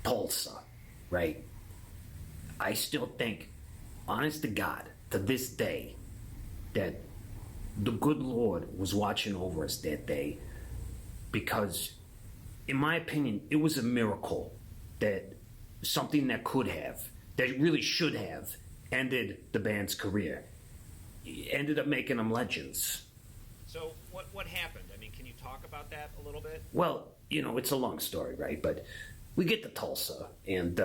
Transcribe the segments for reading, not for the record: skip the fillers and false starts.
Tulsa, right? I still think, honest to God, to this day, that the good Lord was watching over us that day, because, in my opinion, it was a miracle that something that could have, that really should have, ended the band's career. It ended up making them legends. So what happened? I mean, can you talk about that a little bit? Well, it's a long story, right? But we get to Tulsa, and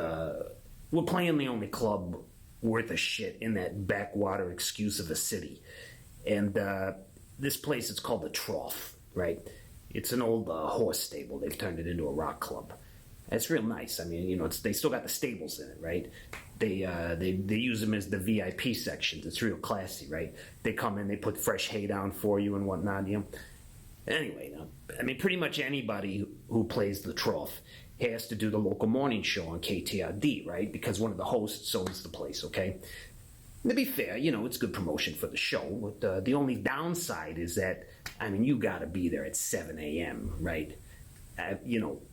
we're playing the only club worth a shit in that backwater excuse of a city. And this place is called the Trough, right? It's an old horse stable. They've turned it into a rock club. It's real nice. I mean, they still got the stables in it, right? They use them as the VIP sections. It's real classy, right? They come in, they put fresh hay down for you and whatnot. Anyway, I mean, pretty much anybody who plays the Trough has to do the local morning show on KTRD, right? Because one of the hosts owns the place, okay? And to be fair, it's good promotion for the show. But the only downside is that, I mean, you got to be there at 7 a.m., right?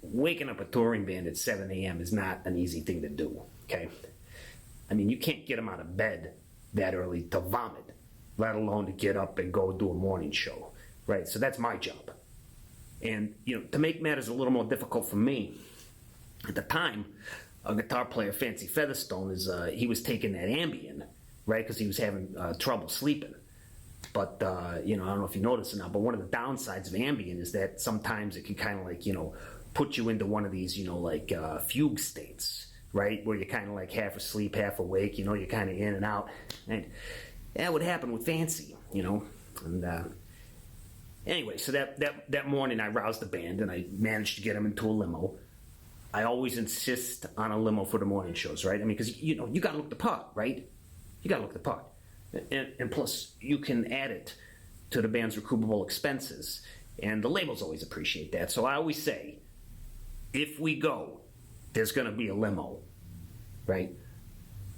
Waking up a touring band at 7 a.m. is not an easy thing to do, okay? I mean, you can't get them out of bed that early to vomit, let alone to get up and go do a morning show, right? So that's my job. And, to make matters a little more difficult for me, at the time, a guitar player, Fancy Featherstone, he was taking that Ambien, right? Because he was having trouble sleeping. But, I don't know if you noticed or not, but one of the downsides of Ambien is that sometimes it can kind of like, put you into one of these, fugue states, right? Where you're kind of like half asleep, half awake, you're kind of in and out. And that would happen with Fancy, And anyway, so that morning I roused the band and I managed to get them into a limo. I always insist on a limo for the morning shows, right? I mean, because, you got to look the part, right? You got to look the part. And plus, you can add it to the band's recoupable expenses. And the labels always appreciate that. So I always say, if we go, there's going to be a limo, right?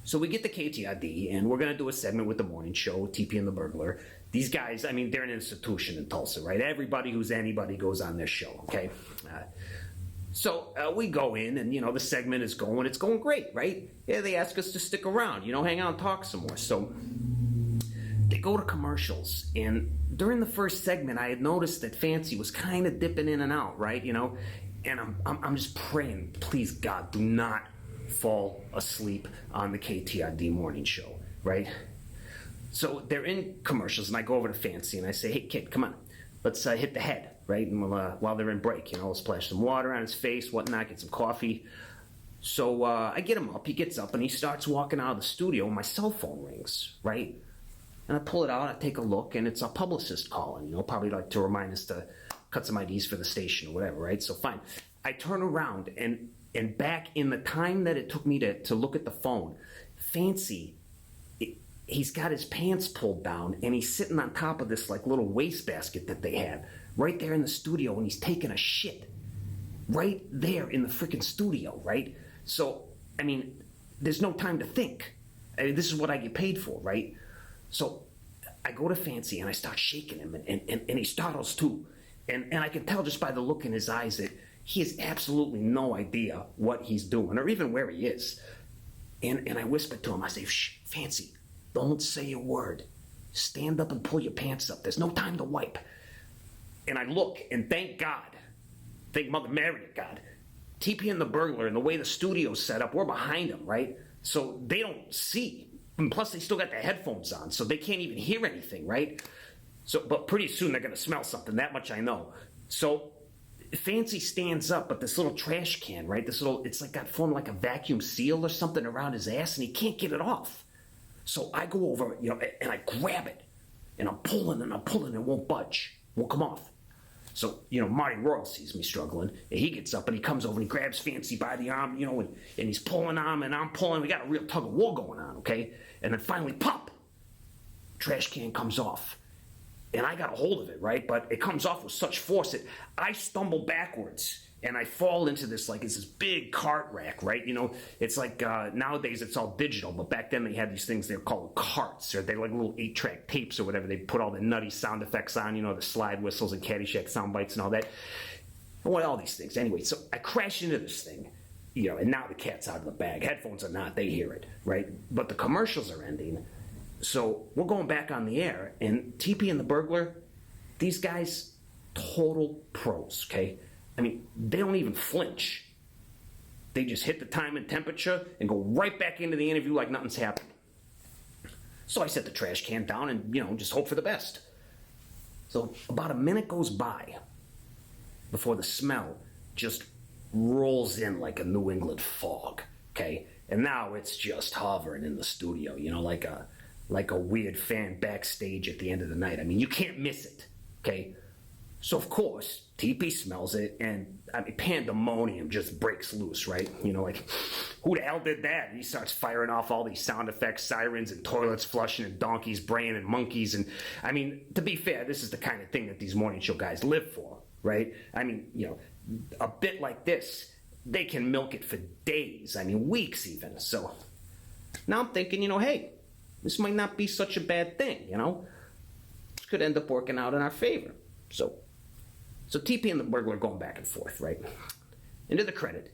So we get the KTRD, and we're going to do a segment with the morning show, TP and the Burglar. These guys, I mean, they're an institution in Tulsa, right? Everybody who's anybody goes on their show, okay? So we go in, and, the segment is going. It's going great, right? Yeah, they ask us to stick around, hang out and talk some more. So they go to commercials, and during the first segment, I had noticed that Fancy was kind of dipping in and out, right? And I'm just praying, please, God, do not fall asleep on the KTRD morning show, right? So they're in commercials, and I go over to Fancy, and I say, hey, kid, come on. Let's hit the head, right? And while they're in break, we'll splash some water on his face, whatnot, get some coffee. So I get him up. He gets up, and he starts walking out of the studio, and my cell phone rings, right? And I pull it out, I take a look, and it's a publicist calling, probably like to remind us to cut some IDs for the station or whatever, right? So fine. I turn around, and back in the time that it took me to look at the phone, Fancy, he's got his pants pulled down, and he's sitting on top of this like little wastebasket that they have right there in the studio, and he's taking a shit right there in the freaking studio, right? So, I mean, there's no time to think. I mean, this is what I get paid for, right? So I go to Fancy, and I start shaking him, and he startles too. And I can tell just by the look in his eyes that he has absolutely no idea what he's doing or even where he is. And I whisper to him, I say, shh, Fancy, don't say a word. Stand up and pull your pants up. There's no time to wipe. And I look, and thank God, thank Mother Mary to God, TP and the Burglar and the way the studio's set up, we're behind them, right? So they don't see. And plus, they still got their headphones on, so they can't even hear anything, right? So, but pretty soon they're going to smell something. That much I know. So Fancy stands up, but this little trash can, right? It's like got formed like a vacuum seal or something around his ass, and he can't get it off. So I go over, and I grab it, and I'm pulling, and it won't budge, won't come off. So, Marty Royal sees me struggling, and he gets up, and he comes over, and he grabs Fancy by the arm, and he's pulling on him, and I'm pulling. We got a real tug of war going on, okay? And then finally, pop! Trash can comes off. And I got a hold of it, right? But it comes off with such force that I stumble backwards and I fall into it's this big cart rack, right? It's like nowadays it's all digital, but back then they had these things, they're called carts, or they're like little 8-track tapes or whatever. They put all the nutty sound effects on, the slide whistles and Caddyshack sound bites and all that. I want all these things. Anyway, so I crash into this thing, and now the cat's out of the bag. Headphones are not, they hear it, right? But the commercials are ending. So we're going back on the air, and TP and the burglar, these guys, total pros, okay? I mean, they don't even flinch. They just hit the time and temperature and go right back into the interview like nothing's happening. So I set the trash can down and, just hope for the best. So about a minute goes by before the smell just rolls in like a New England fog, okay? And now it's just hovering in the studio, like a weird fan backstage at the end of the night. I mean, you can't miss it, okay? So, of course, TP smells it, and pandemonium just breaks loose, right? Like, who the hell did that? And he starts firing off all these sound effects, sirens, and toilets flushing, and donkeys braying, and monkeys. And, to be fair, this is the kind of thing that these morning show guys live for, right? A bit like this, they can milk it for days, weeks even. So, now I'm thinking, hey, this might not be such a bad thing, This could end up working out in our favor. So TP and the burglar are going back and forth, right? And to the credit,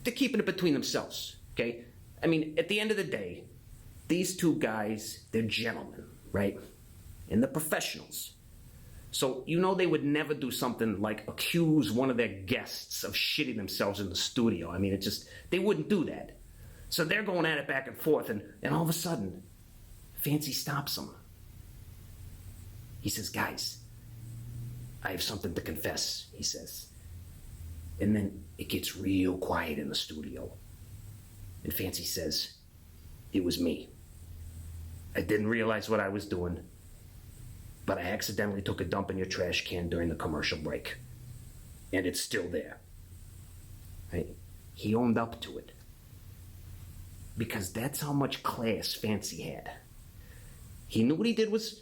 they're keeping it between themselves, okay? At the end of the day, these two guys, they're gentlemen, right? And they're professionals. So they would never do something like accuse one of their guests of shitting themselves in the studio. They wouldn't do that. So they're going at it back and forth, and all of a sudden, Fancy stops them. He says, guys, I have something to confess, he says. And then it gets real quiet in the studio. And Fancy says, it was me. I didn't realize what I was doing, but I accidentally took a dump in your trash can during the commercial break. And it's still there. Right? He owned up to it. Because that's how much class Fancy had. He knew what he did was,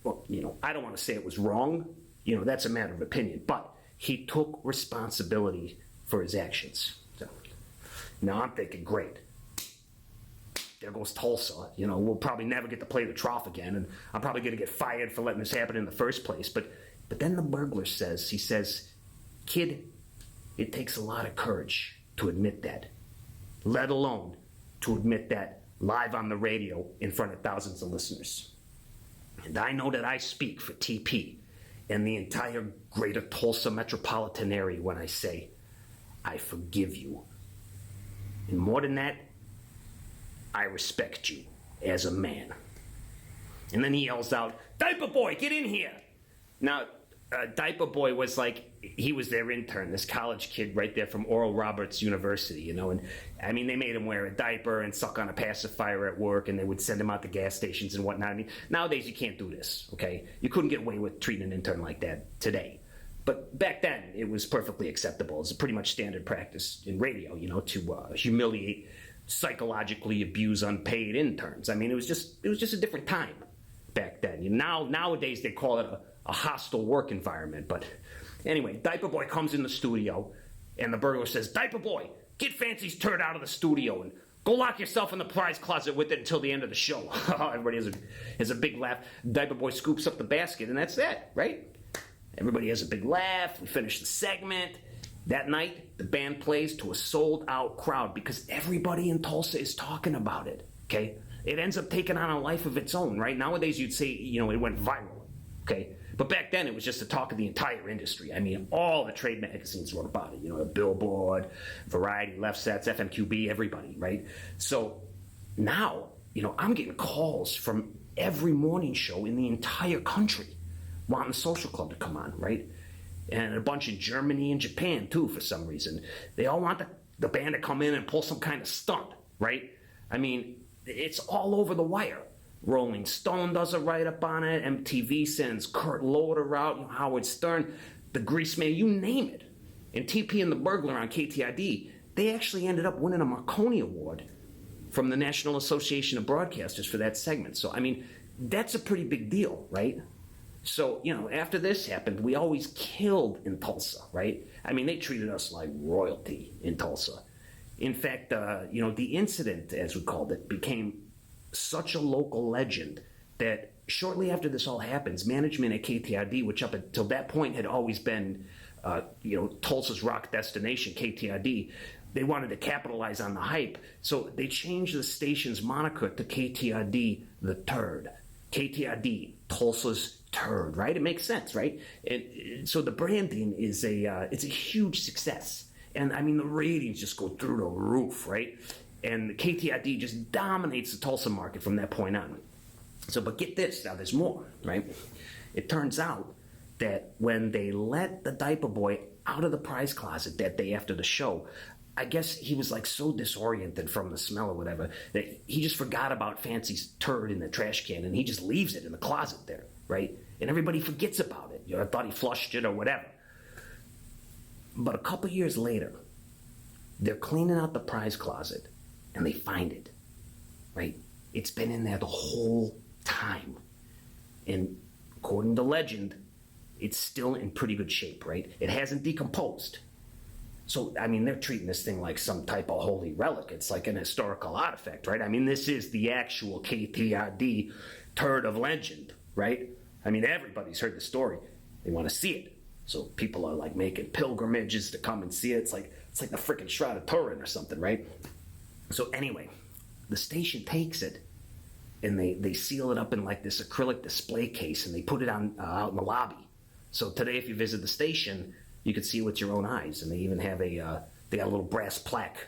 I don't want to say it was wrong. That's a matter of opinion. But he took responsibility for his actions. So, now I'm thinking, great. There goes Tulsa. We'll probably never get to play the trough again, and I'm probably going to get fired for letting this happen in the first place. But then the burglar says, kid, it takes a lot of courage to admit that, let alone to admit that live on the radio in front of thousands of listeners. And I know that I speak for TP and the entire greater Tulsa metropolitan area when I say, I forgive you. And more than that, I respect you as a man. And then he yells out, Diaper Boy, get in here. Now, Diaper Boy was he was their intern, this college kid right there from Oral Roberts University, and they made him wear a diaper and suck on a pacifier at work, and they would send him out to gas stations and whatnot. Nowadays you can't do this, okay? You couldn't get away with treating an intern like that today. But back then, it was perfectly acceptable. It's pretty much standard practice in radio, to humiliate, psychologically abuse unpaid interns. It was just a different time back then. Nowadays they call it a hostile work environment. But anyway, Diaper Boy comes in the studio, and the burglar says, Diaper Boy, get Fancy's turd out of the studio and go lock yourself in the prize closet with it until the end of the show. Everybody has a big laugh. Diaper Boy scoops up the basket, and that's that, right? Everybody has a big laugh. We finish the segment. That night, the band plays to a sold-out crowd because everybody in Tulsa is talking about it, okay? It ends up taking on a life of its own, right? Nowadays, you'd say, it went viral, okay? But back then, it was just the talk of the entire industry. All the trade magazines wrote about it, Billboard, Variety, Left Sets, FMQB, everybody, right? So now, I'm getting calls from every morning show in the entire country wanting the Social Club to come on, right? And a bunch in Germany and Japan, too, for some reason. They all want the band to come in and pull some kind of stunt, right? It's all over the wire. Rolling Stone does a write-up on it. MTV sends Kurt Loder out, Howard Stern, the Greaseman, you name it. And TP and the Burglar on KTID, they actually ended up winning a Marconi Award from the National Association of Broadcasters for that segment. So, that's a pretty big deal, right? So, after this happened, we always killed in Tulsa, right? They treated us like royalty in Tulsa. In fact, the incident, as we called it, became such a local legend that shortly after this all happens, management at KTID, which up until that point had always been Tulsa's rock destination, KTRD. They wanted to capitalize on the hype, so they changed the station's moniker to KTRD the Turd. KTRD, Tulsa's Turd, right? It makes sense, right? And so the branding is it's a huge success, and I mean the ratings just go through the roof, right? And the KTRD just dominates the Tulsa market from that point on. So, but get this, now there's more, right? It turns out that when they let the diaper boy out of the prize closet that day after the show, I guess he was like so disoriented from the smell or whatever that he just forgot about Fancy's turd in the trash can, and he just leaves it in the closet there, right? And everybody forgets about it. I thought he flushed it or whatever. But a couple years later, they're cleaning out the prize closet and they find it, right? It's been in there the whole time. And according to legend, it's still in pretty good shape, right? It hasn't decomposed. So, I mean, they're treating this thing like some type of holy relic. It's like an historical artifact, right? I mean, this is the actual KTRD turd of legend, right? I mean, everybody's heard the story. They want to see it. So people are like making pilgrimages to come and see it. It's like the freaking Shroud of Turin or something, right? So anyway, the station takes it and they seal it up in like this acrylic display case and they put it on out in the lobby. So today, if you visit the station, you can see it with your own eyes. And they even have they got a little brass plaque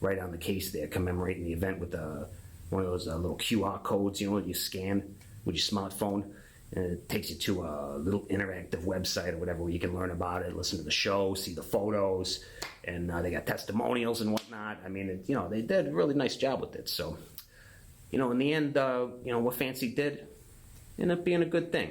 right on the case there commemorating the event with one of those little QR codes, that you scan with your smartphone. And it takes you to a little interactive website or whatever where you can learn about it, listen to the show, see the photos, and they got testimonials and whatnot. I mean, they did a really nice job with it. So, in the end, what Fancy did ended up being a good thing.